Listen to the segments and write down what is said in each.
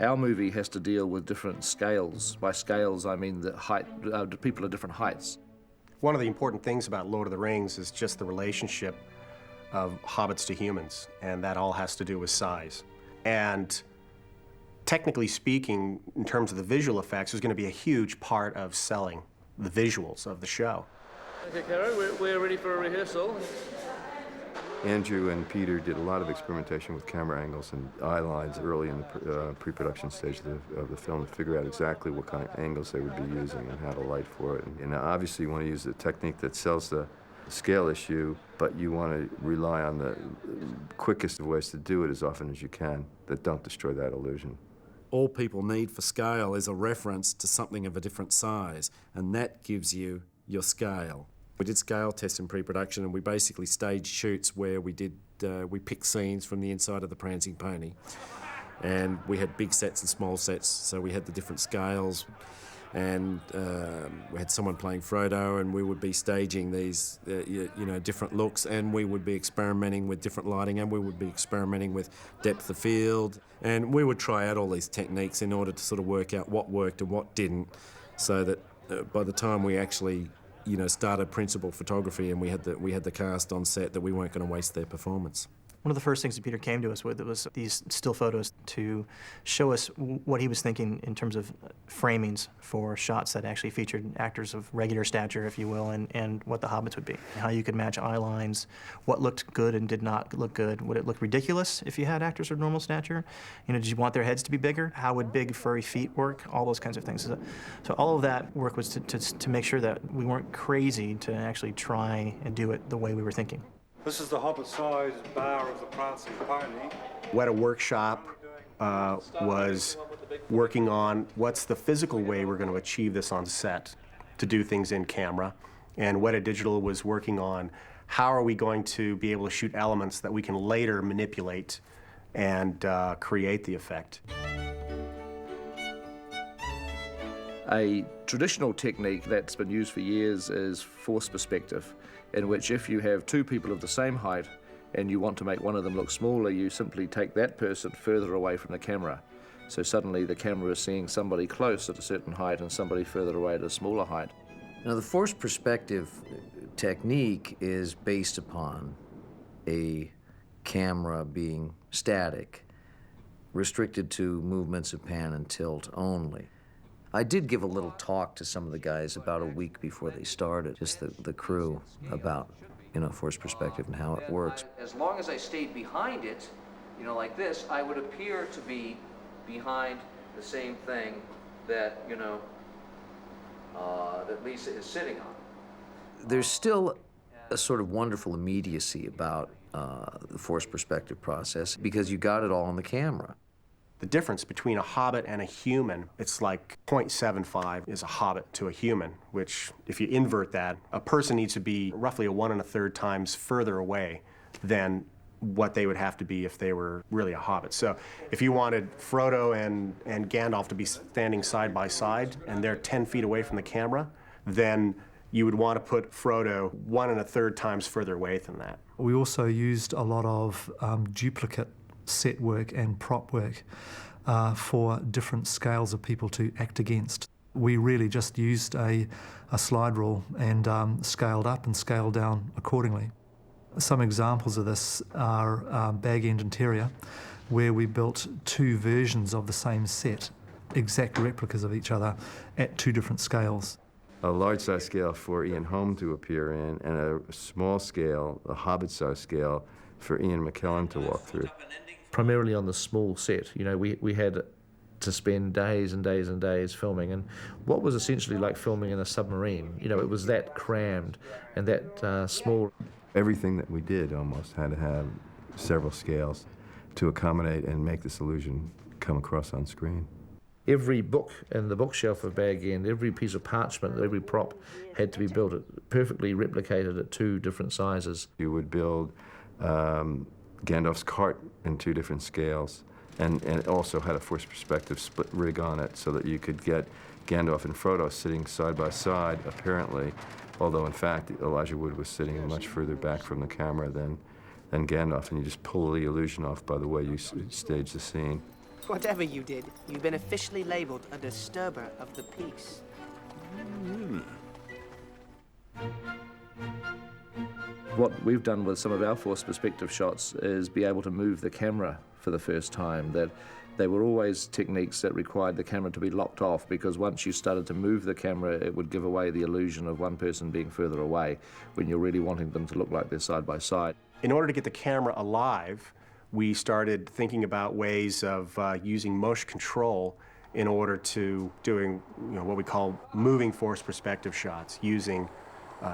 Our movie has to deal with different scales. By scales, I mean the height, people at different heights. One of the important things about Lord of the Rings is just the relationship of hobbits to humans, and that all has to do with size. And technically speaking, in terms of the visual effects, is going to be a huge part of selling the visuals of the show. Okay, Caro, we're ready for a rehearsal. Andrew and Peter did a lot of experimentation with camera angles and eye lines early in the pre-production stage of the film to figure out exactly what kind of angles they would be using and how to light for it. And obviously you want to use the technique that sells the scale issue, but you want to rely on the quickest of ways to do it as often as you can that don't destroy that illusion. All people need for scale is a reference to something of a different size, and that gives you your scale. We did scale tests in pre-production, and we basically staged shoots where we picked scenes from the inside of the Prancing Pony. And we had big sets and small sets, so we had the different scales. And we had someone playing Frodo, and we would be staging these, different looks, and we would be experimenting with different lighting, and we would be experimenting with depth of field. And we would try out all these techniques in order to sort of work out what worked and what didn't, so that by the time we actually started principal photography and we had the cast on set, that we weren't going to waste their performance. One of the first things that Peter came to us with was these still photos to show us what he was thinking in terms of framings for shots that actually featured actors of regular stature, if you will, and what the hobbits would be. How you could match eye lines, what looked good and did not look good. Would it look ridiculous if you had actors of normal stature? Did you want their heads to be bigger? How would big furry feet work? All those kinds of things. So all of that work was to make sure that we weren't crazy to actually try and do it the way we were thinking. This is the hobbit-sized bar of the Prancing Pony. Weta Workshop was working on what's the physical way we're going to achieve this on set, to do things in camera. And Weta Digital was working on how are we going to be able to shoot elements that we can later manipulate and create the effect. A traditional technique that's been used for years is force perspective, in which if you have two people of the same height and you want to make one of them look smaller, you simply take that person further away from the camera. So suddenly the camera is seeing somebody close at a certain height and somebody further away at a smaller height. Now, the force perspective technique is based upon a camera being static, restricted to movements of pan and tilt only. I did give a little talk to some of the guys about a week before they started, just the crew, about, force perspective and how it works. As long as I stayed behind it, like this, I would appear to be behind the same thing that, that Lisa is sitting on. There's still a sort of wonderful immediacy about the force perspective process because you got it all on the camera. The difference between a hobbit and a human, it's like 0.75 is a hobbit to a human, which if you invert that, a person needs to be roughly a 1 1/3 times further away than what they would have to be if they were really a hobbit. So if you wanted Frodo and Gandalf to be standing side by side and they're 10 feet away from the camera, then you would want to put Frodo 1 1/3 times further away than that. We also used a lot of duplicate set work and prop work for different scales of people to act against. We really just used a slide rule and scaled up and scaled down accordingly. Some examples of this are Bag End Interior, where we built two versions of the same set, exact replicas of each other at two different scales. A large-size scale for Ian Holm to appear in, and a small scale, a Hobbit-size scale, for Ian McKellen to walk through. Primarily on the small set, we had to spend days and days and days filming, and what was essentially like filming in a submarine. It was that crammed and that small. Everything that we did almost had to have several scales to accommodate and make this illusion come across on screen. Every book in the bookshelf of Bag End, every piece of parchment, every prop had to be built perfectly replicated at two different sizes. You would build Gandalf's cart in two different scales, and it also had a force perspective split rig on it so that you could get Gandalf and Frodo sitting side by side, apparently, although in fact Elijah Wood was sitting much further back from the camera than Gandalf, and you just pull the illusion off by the way you stage the scene. Whatever you did, you've been officially labeled a disturber of the peace. What we've done with some of our forced perspective shots is be able to move the camera for the first time. That they were always techniques that required the camera to be locked off, because once you started to move the camera, it would give away the illusion of one person being further away when you're really wanting them to look like they're side by side. In order to get the camera alive, we started thinking about ways of using motion control in order to doing what we call moving forced perspective shots, using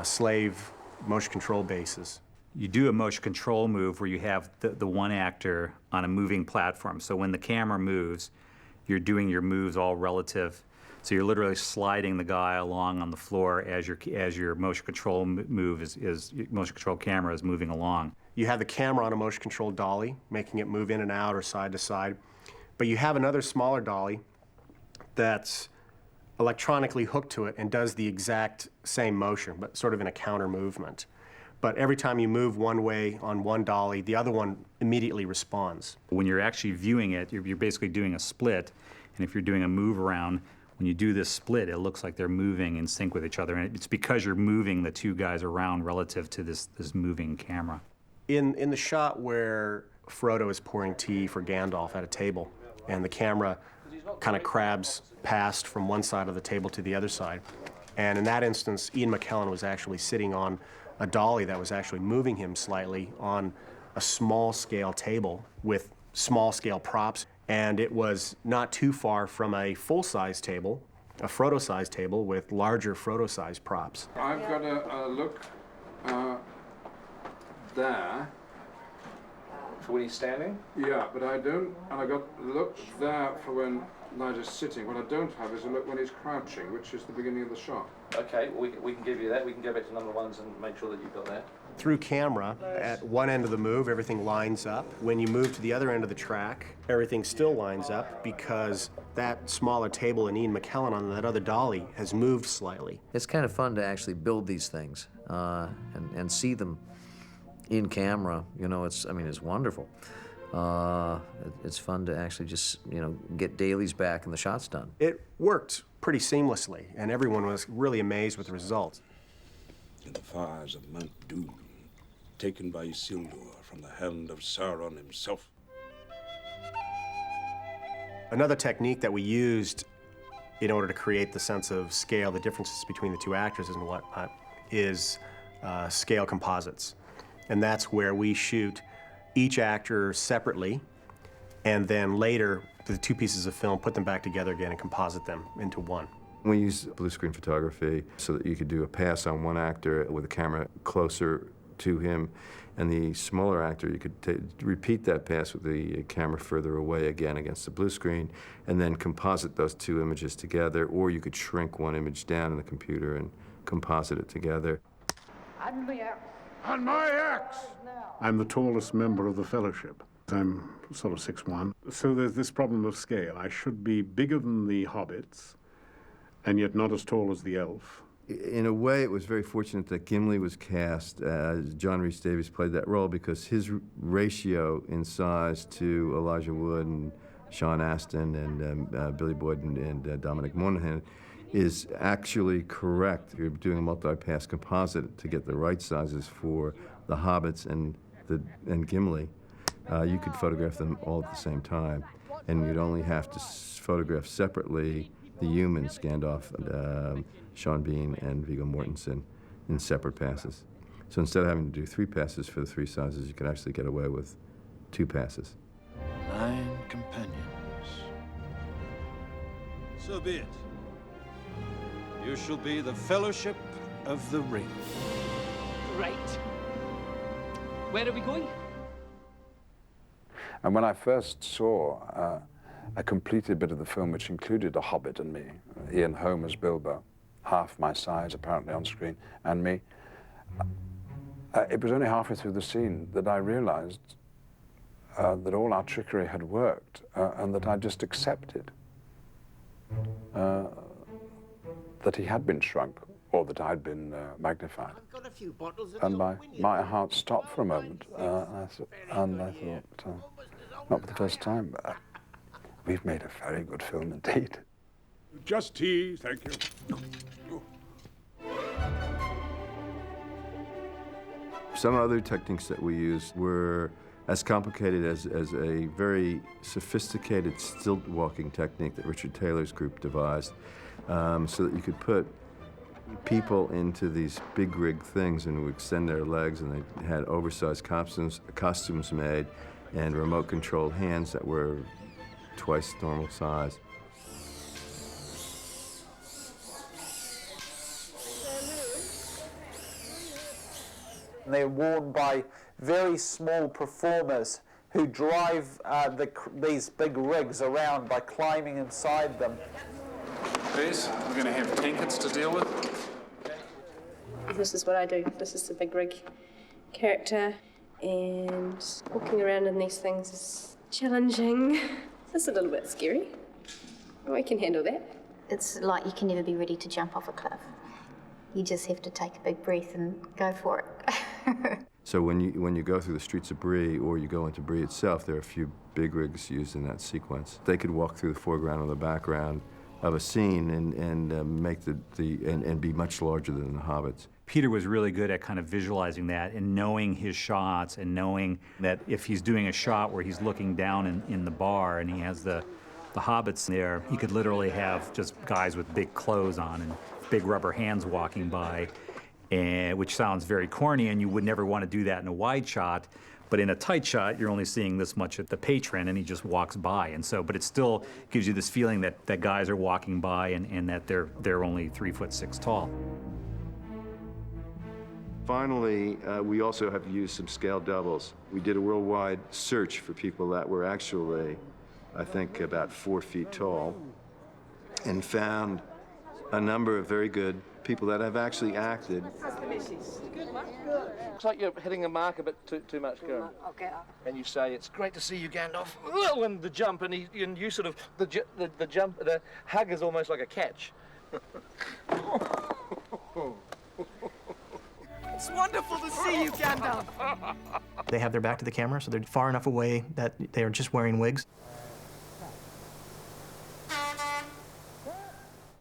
slave motion control bases. You do a motion control move where you have the one actor on a moving platform. So when the camera moves, you're doing your moves all relative. So you're literally sliding the guy along on the floor as your motion control motion control camera is moving along. You have the camera on a motion control dolly, making it move in and out or side to side. But you have another smaller dolly that's electronically hooked to it and does the exact same motion, but sort of in a counter movement. But every time you move one way on one dolly, the other one immediately responds. When you're actually viewing it, you're basically doing a split. And if you're doing a move around, when you do this split, it looks like they're moving in sync with each other. And it's because you're moving the two guys around relative to this moving camera. In the shot where Frodo is pouring tea for Gandalf at a table, and the camera kind of crabs past from one side of the table to the other side. And in that instance, Ian McKellen was actually sitting on a dolly that was actually moving him slightly on a small-scale table with small-scale props. And it was not too far from a full-size table, a Frodo-sized table with larger Frodo-sized props. I've got a look there. For when he's standing? Yeah, but I don't, and I got a look there for when Nigel's sitting. What I don't have is a look when he's crouching, which is the beginning of the shot. Okay, well, we can give you that. We can go back to number ones and make sure that you've got that. Through camera, at one end of the move, everything lines up. When you move to the other end of the track, everything still lines up because that smaller table and Ian McKellen on that other dolly has moved slightly. It's kind of fun to actually build these things and see them in camera. It's wonderful. It's fun to actually just, get dailies back and the shots done. It worked pretty seamlessly, and everyone was really amazed with the results. In the fires of Mount Doom, taken by Isildur from the hand of Sauron himself. Another technique that we used in order to create the sense of scale, the differences between the two actors and whatnot, is scale composites. And that's where we shoot each actor separately, and then later, the two pieces of film, put them back together again and composite them into one. We use blue screen photography so that you could do a pass on one actor with the camera closer to him, and the smaller actor, you could repeat that pass with the camera further away again against the blue screen, and then composite those two images together, or you could shrink one image down in the computer and composite it together. On my axe! I'm the tallest member of the Fellowship. I'm sort of 6'1". So there's this problem of scale. I should be bigger than the hobbits, and yet not as tall as the elf. In a way, it was very fortunate that Gimli was cast. John Rhys Davies played that role because his ratio in size to Elijah Wood and Sean Astin and Billy Boyd and Dominic Monaghan is actually correct. You're doing a multi-pass composite to get the right sizes for the hobbits and Gimli. You could photograph them all at the same time, and you'd only have to photograph separately the humans, Gandalf, Sean Bean, and Viggo Mortensen, in separate passes. So instead of having to do 3 passes for the 3 sizes, you could actually get away with 2 passes. 9 companions. So be it. You shall be the Fellowship of the Ring. Right. Where are we going? And when I first saw a completed bit of the film, which included a Hobbit and me, Ian Holm as Bilbo, half my size apparently on screen, and me, it was only halfway through the scene that I realized that all our trickery had worked and that I just accepted that he had been shrunk or that I'd been magnified. Got a few bottles of And my heart stopped for a moment, and I thought, not for the first time, We've made a very good film indeed. Just tea, thank you. Some other techniques that we used were as complicated as a very sophisticated stilt walking technique that Richard Taylor's group devised, so that you could put people into these big rig things and would extend their legs, and they had oversized costumes made and remote controlled hands that were twice normal size. They're worn by very small performers who drive these big rigs around by climbing inside them. Please, we're going to have tankets to deal with. This is what I do. This is the big rig character, and walking around in these things is challenging. It's a little bit scary. Oh, I can handle that. It's like you can never be ready to jump off a cliff. You just have to take a big breath and go for it. So when you go through the streets of Brie, or you go into Brie itself, there are a few big rigs used in that sequence. They could walk through the foreground or the background of a scene and make and be much larger than the hobbits. Peter was really good at kind of visualizing that and knowing his shots and knowing that if he's doing a shot where he's looking down in the bar and he has the hobbits there, he could literally have just guys with big clothes on and big rubber hands walking by, which sounds very corny, and you would never want to do that in a wide shot. But in a tight shot, you're only seeing this much at the patron, and he just walks by. And so, but it still gives you this feeling that guys are walking by and that they're only 3'6" tall. Finally, we also have used some scale doubles. We did a worldwide search for people that were actually, I think, about 4 feet tall, and found a number of very good people that have actually acted. Looks like you're hitting a mark a bit too much, Karen. Okay. And you say, "It's great to see you, Gandalf." And the jump, and you sort of the jump, the hug is almost like a catch. It's wonderful to see you, Gandalf. They have their back to the camera, so they're far enough away that they are just wearing wigs.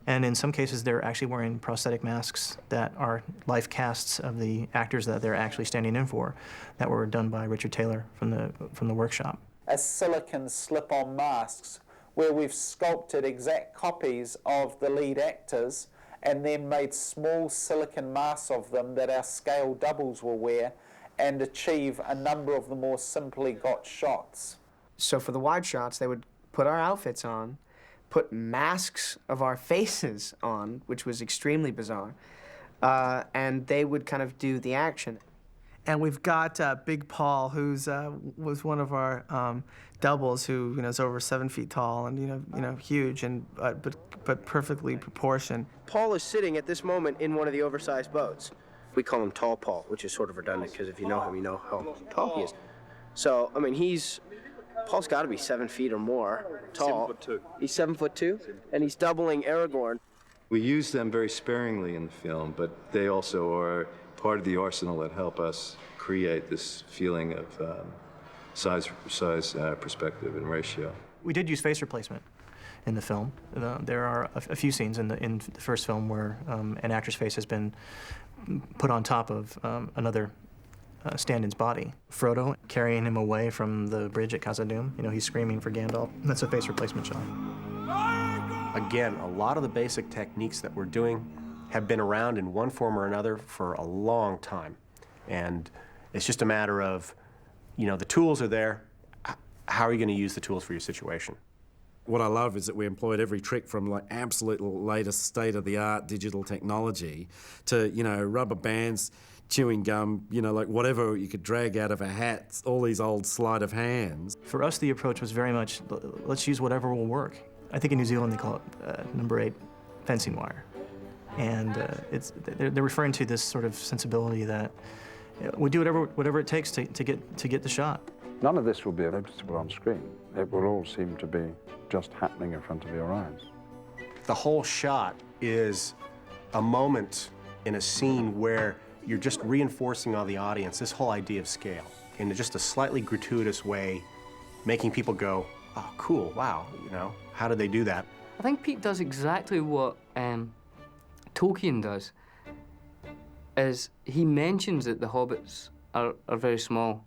And in some cases, they're actually wearing prosthetic masks that are life casts of the actors that they're actually standing in for, that were done by Richard Taylor from the workshop. As silicon slip-on masks, where we've sculpted exact copies of the lead actors and then made small silicon masks of them that our scale doubles will wear and achieve a number of the more simply got shots. So for the wide shots, they would put our outfits on, put masks of our faces on, which was extremely bizarre, and they would kind of do the action. And we've got Big Paul, who's was one of our doubles, who is over 7 feet tall and huge and but perfectly proportioned. Paul is sitting at this moment in one of the oversized boats. We call him Tall Paul, which is sort of redundant because if you know him, you know how tall he is. So I mean, Paul's got to be 7 feet or more tall. 7'2". He's 7'2", and he's doubling Aragorn. We use them very sparingly in the film, but they also are part of the arsenal that help us create this feeling of size, perspective, and ratio. We did use face replacement in the film. There are a few scenes in the first film where an actor's face has been put on top of another stand-in's body. Frodo carrying him away from the bridge at Khazad-dûm. He's screaming for Gandalf. That's a face replacement shot. Again, a lot of the basic techniques that we're doing have been around in one form or another for a long time. And it's just a matter of, the tools are there. How are you going to use the tools for your situation? What I love is that we employed every trick from like absolute latest state-of-the-art digital technology to, rubber bands, chewing gum, like whatever you could drag out of a hat, all these old sleight of hands. For us, the approach was very much, let's use whatever will work. I think in New Zealand they call it number 8 fencing wire. And they're referring to this sort of sensibility that we do whatever it takes to get the shot. None of this will be noticeable on screen. It will all seem to be just happening in front of your eyes. The whole shot is a moment in a scene where you're just reinforcing on the audience this whole idea of scale in just a slightly gratuitous way, making people go, oh, cool, wow, how did they do that? I think Pete does exactly what Tolkien does, is he mentions that the hobbits are very small,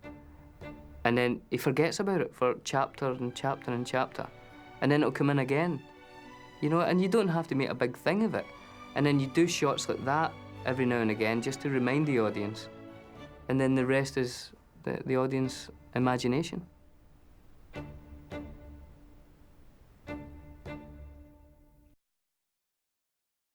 and then he forgets about it for chapter and chapter and chapter, and then it'll come in again, and you don't have to make a big thing of it. And then you do shots like that every now and again just to remind the audience, and then the rest is the audience imagination.